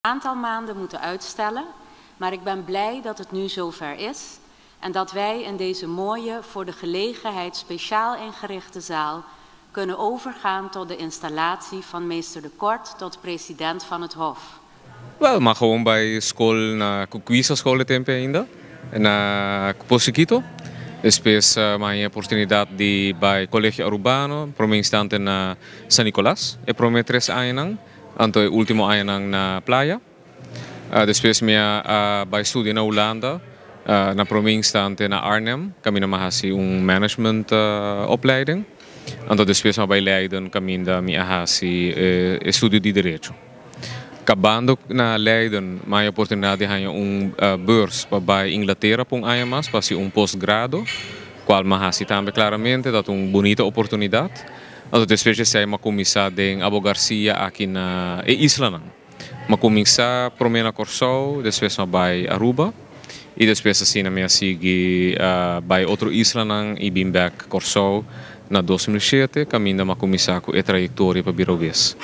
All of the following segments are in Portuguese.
aantal maanden moeten uitstellen, maar ik ben blij dat het nu zover is en dat wij in deze mooie, voor de gelegenheid speciaal ingerichte zaal kunnen overgaan tot de installatie van meester De Kort tot president van het Hof. Wel, maar gewoon bij school, na kukwisa school tempo ainda, na Kuposiquito. Depois, uma oportunidade de bij Colégio Urbano, para mim instante na San Nicolás, e para mim 3 anos, anto último ano na praia. Depois minha bij studie na Holanda, na para mim instante na Arnhem, kami na mahasi management opleiding. Anto depois bij Leiden, kami na mahasi estudio de direito. Acabando na Leiden, may oportunidade de beurs bij Inglaterra pong ayamas, para postgrado, qual mahasi também claramente dat bonita oportunidade. Also depois sai uma comissão de Abo Garcia aqui na Isla. Uma comissão promena Corsou, depois bij Aruba, e depois assim na minha sigue bij outro Isla e Bimbek Corsou na 2007, caminho uma comissão com a trajetória para Birovês.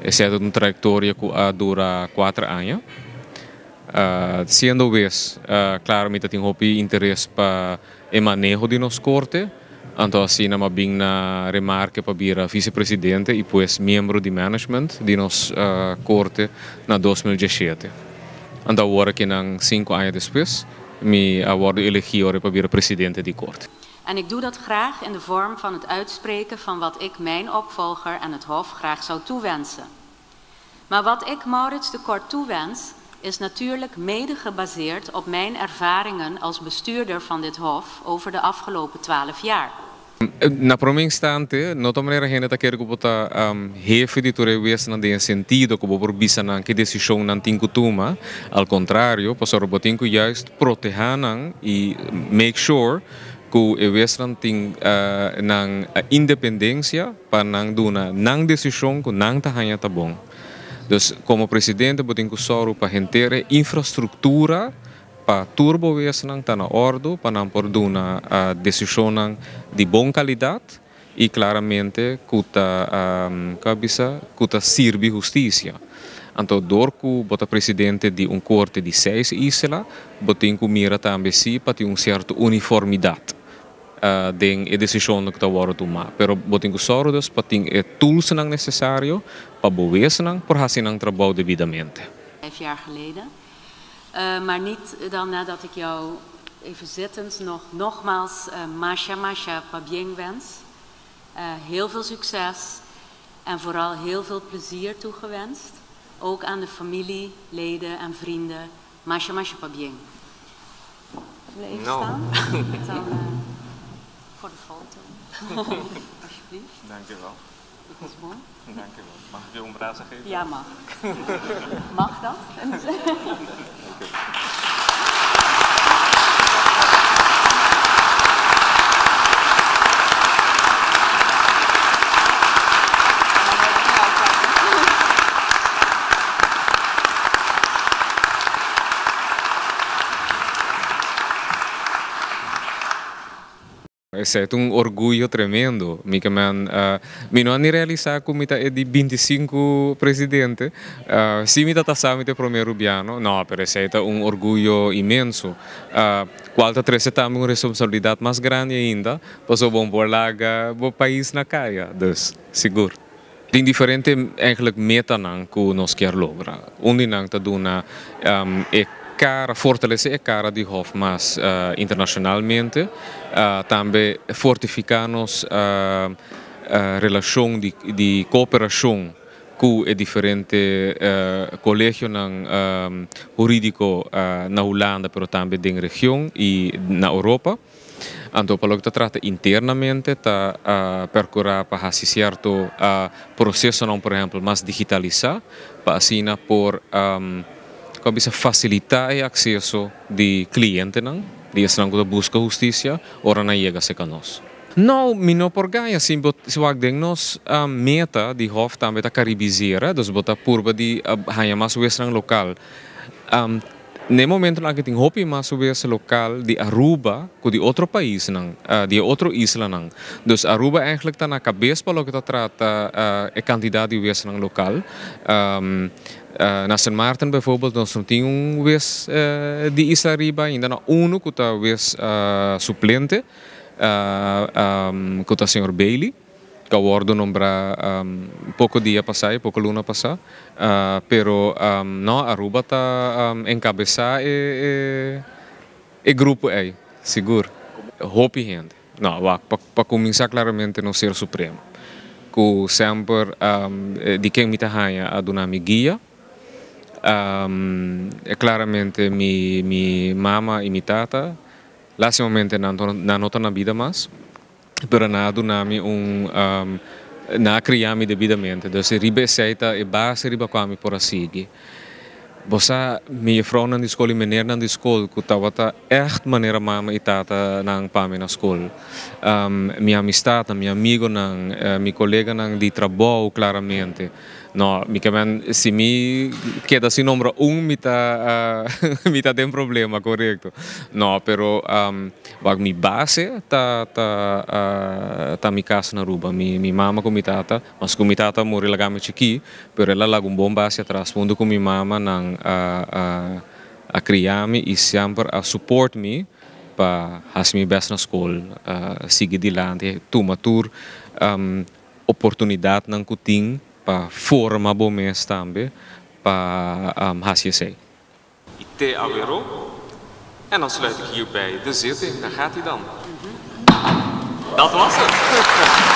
Essa é uma trajetória que dura 4 anos. Sendo vez, claramente tem interesse para o manejo de nossa corte. Então, assim, nós bem na remarca para vir vice-presidente e depois membro de management de nossa corte na 2017. Então, agora que 5 anos depois, me word elegido para vir presidente de corte. En ik doe dat graag in de vorm van het uitspreken van wat ik mijn opvolger en het Hof graag zou toewensen. Maar wat ik Maurits De Kort toewens, is natuurlijk mede gebaseerd op mijn ervaringen als bestuurder van dit Hof over de afgelopen 12 jaar. Na primeira instante, não tô maneira ainda quero que bota jefe de turewes na de sentido que por bisa na que decisão não tem costuma, ao contrário, passar o botinho juist proteger e make sure que o Western tem independência para não dar não decisão que não está tá bom. Dus como presidente botem que soro para ter infraestrutura para turbo Western tá na ordem para não por dar decisão de boa qualidade e claramente que tá sirve justiça. Então, dorku bota presidente de corte de 6 islas, botem que mira também sim para ter certa uniformidade. Den decisão que está agora tomar. Pero botem que soro dus para ter tools não necessário para bewezen por fazer um trabalho devidamente. 5 jaar geleden, maar niet dan nadat ik jou even zittend nogmaals Masha Pabieng wens. Heel veel succes en vooral heel veel plezier toegewenst. Ook aan de familie, leden en vrienden. Masha Pabieng. Zullen we even staan? Dan, voor de foto. Alsjeblieft. Dank je wel. Dat is mooi. Dank je wel. Mag ik je een brazen geven? Ja, mag. Mag dat? Dank je. Esse é orgulho tremendo. Me não han realizado como é de 25 presidente. Se me está sabe de primeiro rubiano, não, pero esse é orgulho imenso. Qual tá traz também uma responsabilidade mais grande ainda, para o bom borlaga, o país na caia, dus seguro. Tem diferente eigenlijk meta que nós quer lograr. Onde não tá dona fortalecer a cara de Hof mais internacionalmente, também fortificar nossa relação de cooperação com o diferente colégio jurídico na Holanda, mas também na região e na Europa. Então, para o que trata internamente, percorrer para fazer certo processo, por exemplo, mais digitalizar, para assim por que bisa facilitar o acesso de cliente não, de estranho que busca justiça, ora não chega a ser nós. Não, não por ganhar, sim, se o agden nós meta de Hof também tá caribizera, dus bota purba de ganhar mais o estranho local. no momento na que tem hopi mas subes local de Aruba com de outro país não de outro isla não dus Aruba eigenlijk está na cabeça para o que trata a quantidade de vezes no local na Sint Maarten bijvoorbeeld nós não temos vez de isla Riba ainda na uno que está vez suplente que está senhor Bailey que abordo nombra pouco dia passar, pouco luna passar, pero não Aruba está encabeçar e grupo aí, seguro. Hope gente. Não, para começar claramente no ser supremo. Que sempre de quem me tahanha a dona mi guia, claramente mi mama e mi tata, lá momento na nota na vida mais. Pero nada nami na criami devidamente. Dus ribe seita e base riba kwami por asigi. Bosa minha vrouw na escola e meneer na escola que tawata echt maneira mama e tata nang pami na escola. Minha amistad, minha amigo nang mi colega nang di trabalho claramente. No, mi kaman si mi queda si número mi ta tem problema, correto. No, pero wag mi base ta mi casa na Aruba. Mi mama com mi tata, mas com mi tata mori lagame chiki, pero ela lagun bom base atrás. Mundo com mi mama nang a criar-me e sempre a support me para fazer mi best na escola, seguir dilante, tomar oportunidade nang kuting para formar bom mês também para fazer sei. E te avero. En dan sluit ik hierbij de zitting. Daar gaat hij dan. Dat was het.